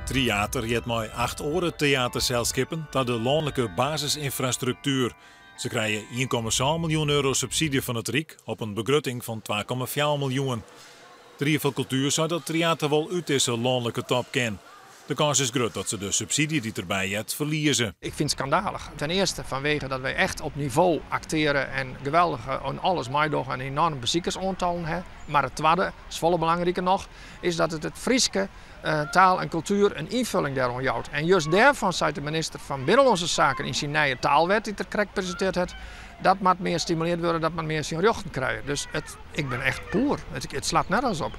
Triater heeft met 8 andere theatercelskippen naar de landelijke basisinfrastructuur. Ze krijgen 1,6 miljoen euro subsidie van het Rijk op een begroting van 2,4 miljoen. De Rie van Cultuur zou dat theater wel uit deze landelijke top kennen. De kans is groot dat ze de subsidie die erbij heeft verliezen. Ik vind het schandalig. Ten eerste vanwege dat wij echt op niveau acteren en geweldig en alles meedoen en enorm beziekersaantallen hebben. Maar het tweede, is volle belangrijker nog, is dat het Frieske taal en cultuur een invulling daarom houdt. En juist daarvan zei de minister van Binnenlandse Zaken in zijn nieuwe taalwet die er correct presenteerd heeft, dat moet meer stimuleerd worden, dat men meer zijn rechten krijgt. Dus ik ben echt poer. Het slaat nergens op.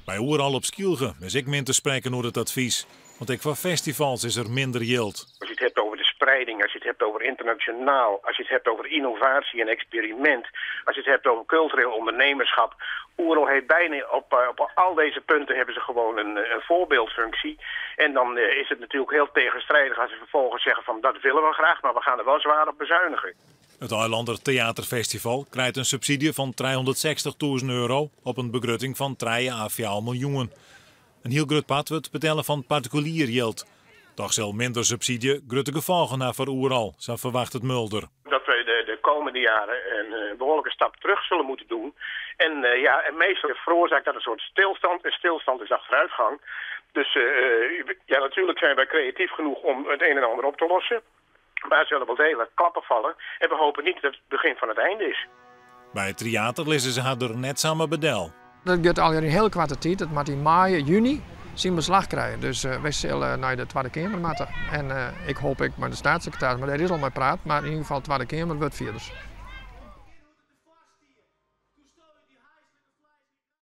Bij Oeral op Skielge is ik min te spreken over het advies. Want ook voor festivals is er minder yield. Als je het hebt over de spreiding, als je het hebt over internationaal, als je het hebt over innovatie en experiment, als je het hebt over cultureel ondernemerschap. Oeral heeft bijna op al deze punten hebben ze gewoon een voorbeeldfunctie. En dan is het natuurlijk heel tegenstrijdig als ze vervolgens zeggen van dat willen we graag, maar we gaan er wel zwaar op bezuinigen. Het Eilander Theaterfestival krijgt een subsidie van 360.000 euro op een begroting van 3,4 miljoen. Een heel groot pad wordt betalen van particulier geld. Toch zal minder subsidie grote gevolgen naar voor Oeral, zo verwacht het Mulder. Dat wij de komende jaren een behoorlijke stap terug zullen moeten doen. En meestal veroorzaakt dat een soort stilstand. En stilstand is achteruitgang. Dus natuurlijk zijn wij creatief genoeg om het een en ander op te lossen. Maar er zullen wel degelijk klappen vallen. En we hopen niet dat het begin van het einde is. Bij het theater lezen ze haar er net samen bedel. Dat gaat al in een heel kwarte tijd. Dat moet in mei, juni zien beslag krijgen. Dus wij zullen naar de Tweede Kamer moeten. En ik hoop met de staatssecretaris, maar daar is al mee praat. Maar in ieder geval de Tweede Kamer wordt verder.